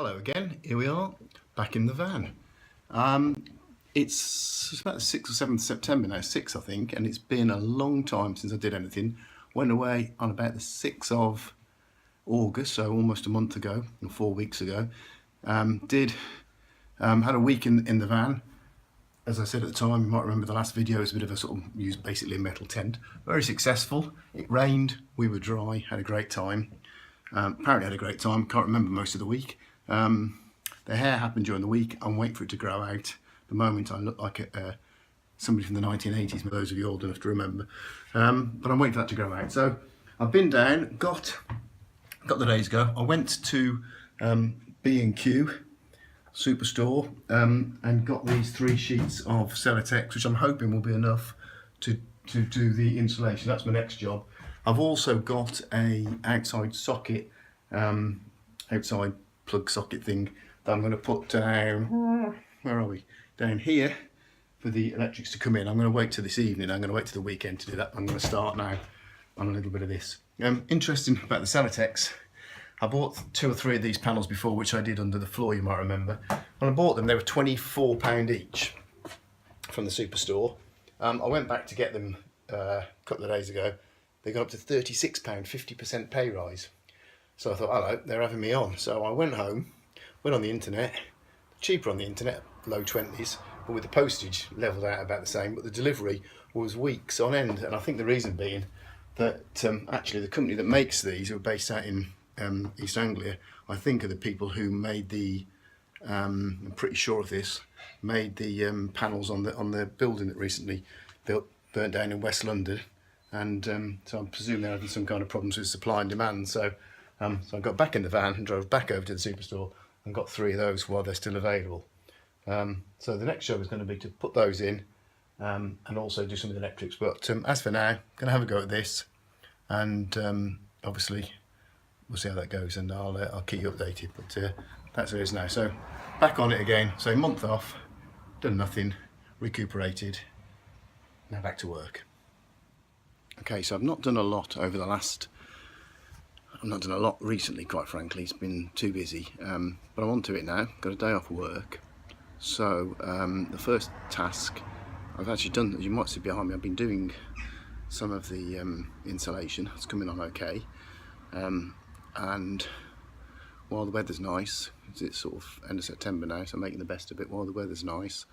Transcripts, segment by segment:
Hello again, here we are, back in the van. It's about the 6th or 7th September now, 6 I think, and it's been a long time since I did anything. Went away on about the 6th of August, so almost a month ago, or 4 weeks ago. Had a week in the van. As I said at the time, you might remember the last video was a bit of a sort of used basically a metal tent. Very successful. It rained, we were dry, had a great time. Apparently had a great time, can't remember most of the week. The hair happened during the week. I'm waiting for it to grow out. At the moment I look like somebody from the 1980s, for those of you old enough to remember. But I'm waiting for that to grow out. So I've been down, got the days ago. I went to B&Q Superstore and got these 3 sheets of Celotex, which I'm hoping will be enough to do the installation. That's my next job. I've also got a outside socket, outside plug socket thing that I'm going to put down, where are we? Down here for the electrics to come in. I'm going to wait till this evening, I'm going to wait till the weekend to do that. I'm going to start now on a little bit of this. Interesting about the Celotex, I bought 2 or 3 of these panels before, which I did under the floor, you might remember. When I bought them, they were £24 each from the Superstore. I went back to get them a couple of days ago. They got up to £36, 50% pay rise. So I thought, hello, they're having me on. So I went home, went on the internet, cheaper on the internet, low 20s, but with the postage levelled out about the same, but the delivery was weeks on end. And I think the reason being that actually the company that makes these, who are based out in East Anglia, I think are the people who made the, I'm pretty sure of this, made the panels on the building that recently burnt down in West London. And so I presume they're having some kind of problems with supply and demand. So I got back in the van and drove back over to the Superstore and got 3 of those while they're still available. So the next job is going to be to put those in and also do some of the electrics. But as for now, I'm going to have a go at this, and obviously we'll see how that goes, and I'll keep you updated. But that's what it is now. So back on it again. So a month off, done nothing, recuperated, now back to work. Okay, so I've not done a lot over the last, I've not done a lot recently, quite frankly. It's been too busy, but I'm on to it now. Got a day off work. So the first task I've actually done, as you might see behind me, I've been doing some of the insulation. It's coming on okay. And while the weather's nice, it's sort of end of September now, so I'm making the best of it. While the weather's nice,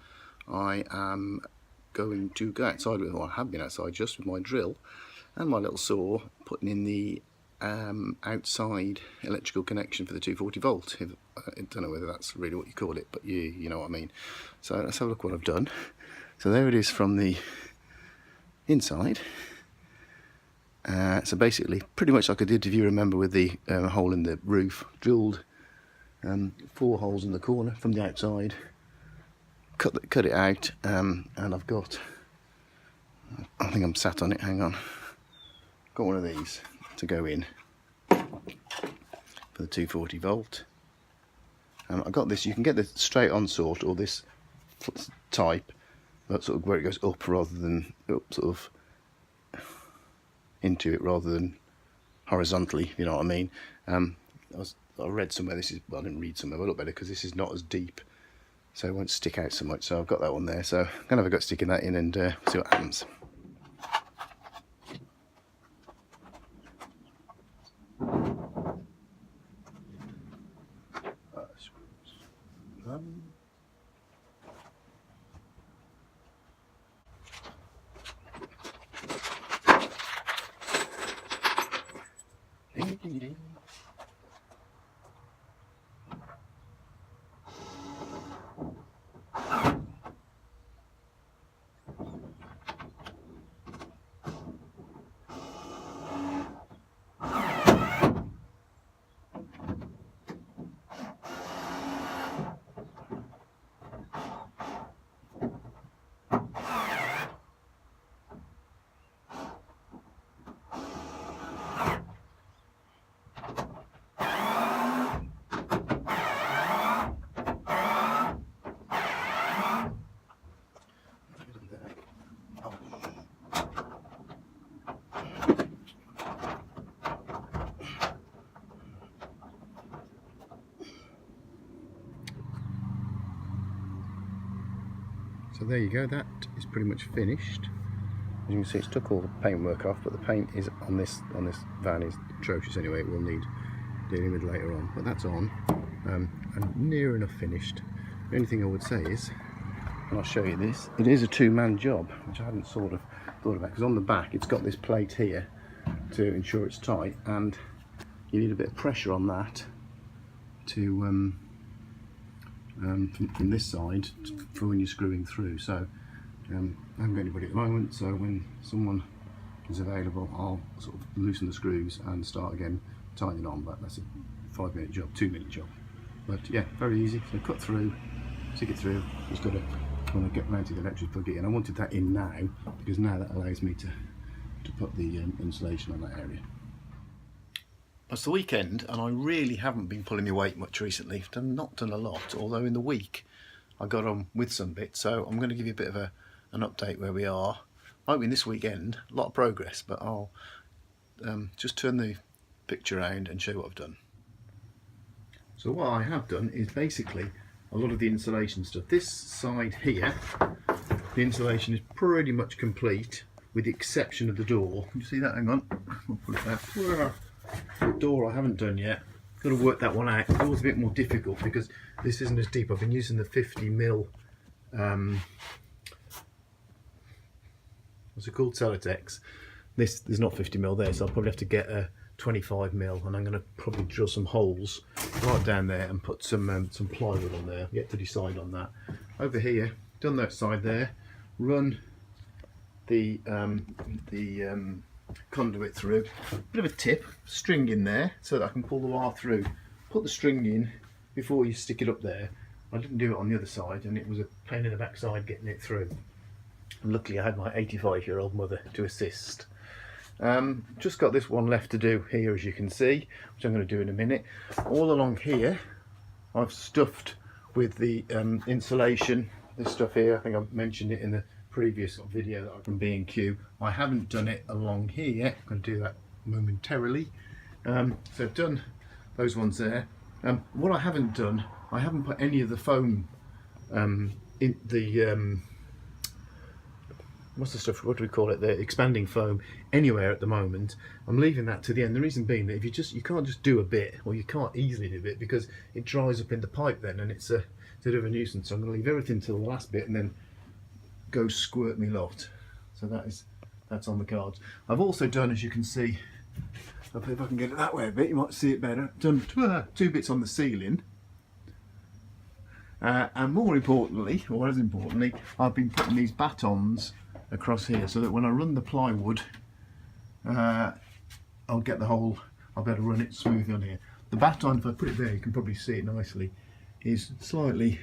I am going to go outside with, or I have been outside just with my drill and my little saw, putting in the outside electrical connection for the 240 volt. I don't know whether that's really what you call it, but you know what I mean. So let's have a look what I've done. So there it is from the inside. So basically, pretty much like I did, if you remember, with the hole in the roof, drilled 4 holes in the corner from the outside, cut it out, and I've got, I think I'm sat on it, hang on, got one of these to go in for the 240 volt. I got this, you can get the straight on sort, or this type, but sort of where it goes up rather than up, sort of into it rather than horizontally, if you know what I mean. I read somewhere this is, well, I didn't read somewhere, but a lot better because this is not as deep, so it won't stick out so much. So I've got that one there, so I'm going to have a go at sticking that in and see what happens. So there you go, that is pretty much finished. As you can see, it's took all the paintwork off, but the paint is on this van is atrocious anyway. It will need dealing with later on, but that's on and near enough finished. The only thing I would say is, and I'll show you this, it is a two-man job, which I hadn't sort of thought about, because on the back it's got this plate here to ensure it's tight, and you need a bit of pressure on that to from this side for when you're screwing through. So I haven't got anybody at the moment, so when someone is available I'll sort of loosen the screws and start again tightening on. But that's a 5-minute job, 2-minute job. But yeah, very easy. So cut through, stick it through. Just got to, when I get mounted the electric plug it in. I wanted that in now because now that allows me to put the insulation on that area. It's the weekend and I really haven't been pulling my weight much recently. I've not done a lot, although in the week I got on with some bits, so I'm going to give you a bit of an update where we are. Might be this weekend, a lot of progress, but I'll just turn the picture around and show you what I've done. So what I have done is basically a lot of the insulation stuff. This side here, the insulation is pretty much complete with the exception of the door. Can you see that? Hang on, I'll put it back. The door I haven't done yet. Got to work that one out. The door's a bit more difficult because this isn't as deep. I've been using the 50mm what's it called, Celotex. There's not 50mm there, so I'll probably have to get a 25mm, and I'm going to probably drill some holes right down there and put some plywood on there. Yet to decide on that. Over here, done that side there. Run the conduit through. Bit of a tip, string in there so that I can pull the wire through. Put the string in before you stick it up there. I didn't do it on the other side, and it was a pain in the backside getting it through. And luckily I had my 85-year-old mother to assist. Just got this one left to do here, as you can see, which I'm going to do in a minute. All along here I've stuffed with the insulation, this stuff here. I think I mentioned it in the previous video that I've from B&Q. I haven't done it along here yet. I'm going to do that momentarily. So I've done those ones there. What I haven't done, I haven't put any of the foam in the what's the stuff, what do we call it, the expanding foam, anywhere at the moment. I'm leaving that to the end. The reason being that if you can't just do a bit, or you can't easily do a bit, because it dries up in the pipe then, and it's a bit of a nuisance. So I'm going to leave everything till the last bit and then go squirt me lot. So that's on the cards. I've also done, as you can see, if I can get it that way a bit, you might see it better, done two bits on the ceiling. And more importantly, or as importantly, I've been putting these batons across here so that when I run the plywood, I'll get the whole, I'll be able to run it smoothly on here. The baton, if I put it there, you can probably see it nicely, is slightly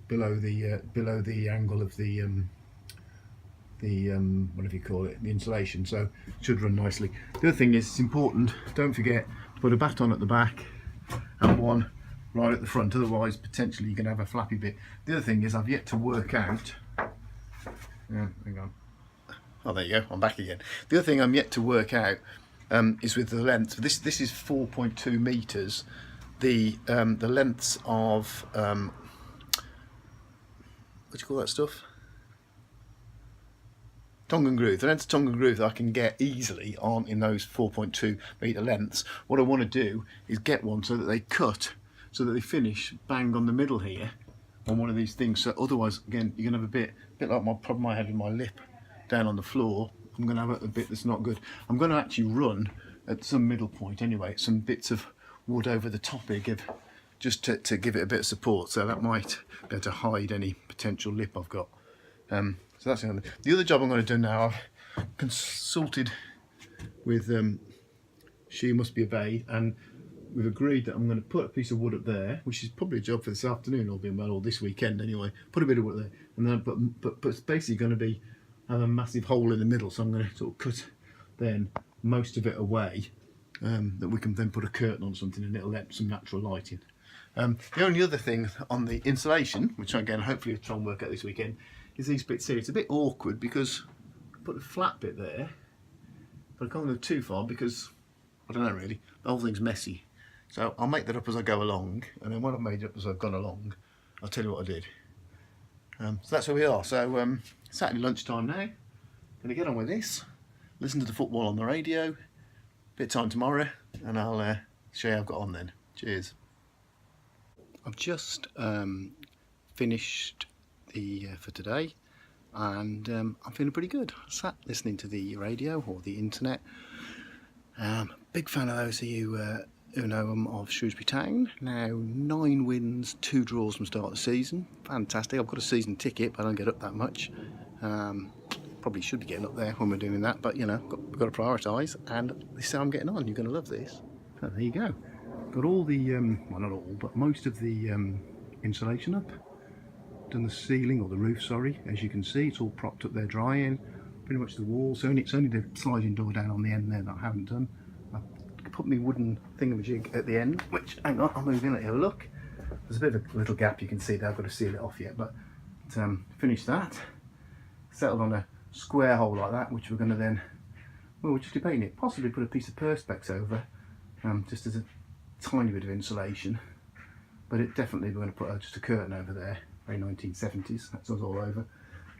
below the angle of the whatever you call it, the insulation, so it should run nicely. The other thing is, it's important, don't forget to put a baton at the back and one right at the front, otherwise potentially you can have a flappy bit. The other thing is, I've yet to work out, hang on, oh there you go, I'm back again. The other thing I'm yet to work out is with the length. This is 4.2 meters. The lengths of what do you call that stuff? Tongue and groove. The length of tongue and groove that I can get easily aren't in those 4.2 meter lengths. What I want to do is get one so that they cut, so that they finish bang on the middle here on one of these things. So otherwise, again, you're gonna have a bit like my problem I had with my lip down on the floor. I'm gonna have a bit that's not good. I'm gonna actually run at some middle point anyway, some bits of wood over the top here, just to give it a bit of support. So that might be able to hide any potential lip I've got. So that's the other job I'm going to do now. I've consulted with She Must Be Obeyed, and we've agreed that I'm going to put a piece of wood up there, which is probably a job for this afternoon, all being well, or this weekend anyway. Put a bit of wood there, and then but it's basically going to be have a massive hole in the middle. So I'm going to sort of cut then most of it away, that we can then put a curtain on something, and it'll let some natural light in. The only other thing on the insulation, which again hopefully I'll try and work out this weekend, is these bits here. It's a bit awkward because I put a flat bit there, but I can't go too far because, I don't know really, the whole thing's messy. So I'll make that up as I go along, and then when I've made it up as I've gone along, I'll tell you what I did. So that's where we are. So Saturday lunchtime now. Going to get on with this. Listen to the football on the radio. Bit of time tomorrow, and I'll show you how I've got on then. Cheers. I've just finished the for today, and I'm feeling pretty good. I sat listening to the radio or the internet. Big fan of those of you who know of Shrewsbury Town. Now 9 wins, 2 draws from start of the season. Fantastic. I've got a season ticket, but I don't get up that much. Probably should be getting up there when we're doing that, but you know, we've got to prioritise, and this is how I'm getting on. You're going to love this. So there you go. Got all the, well not all, but most of the insulation up. Done the ceiling, or the roof, sorry. As you can see, it's all propped up there drying. Pretty much the walls. It's only the sliding door down on the end there that I haven't done. I put my wooden thingamajig at the end, which, hang on, I'll move in and have a look. There's a bit of a little gap you can see there. I've got to seal it off yet, but finished that. Settled on a square hole like that, which we're going to then, well, we're just debating it, possibly put a piece of perspex over, just as a tiny bit of insulation, but it definitely, we're going to put just a curtain over there, very 1970s, that's us all over.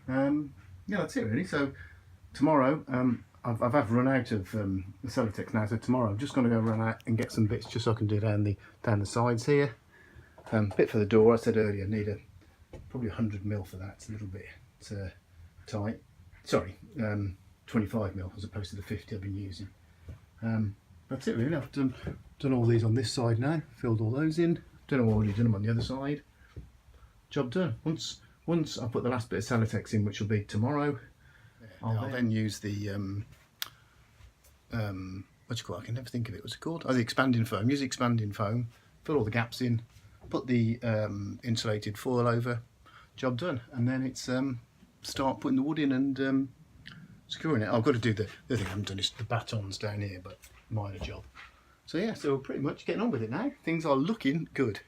Yeah, that's it really. So tomorrow, I've run out of the Celotex now, so tomorrow I'm just going to go run out and get some bits just so I can do down the sides here. Bit for the door, I said earlier, I need probably 100mm for that. It's a little bit tight. Sorry, 25mm as opposed to the 50 I've been using. That's it really. I've done all these on this side now, filled all those in. Don't know, already done them on the other side. Job done. Once I put the last bit of Celotex in, which will be tomorrow, I'll then use the what do you call it? I can never think of it. What's it called? Oh, the expanding foam. Use the expanding foam, fill all the gaps in, put the insulated foil over. Job done. And then it's start putting the wood in and securing it. I've got to do the other thing I haven't done is the batons down here, but minor job. So yeah, so we're pretty much getting on with it now. Things are looking good.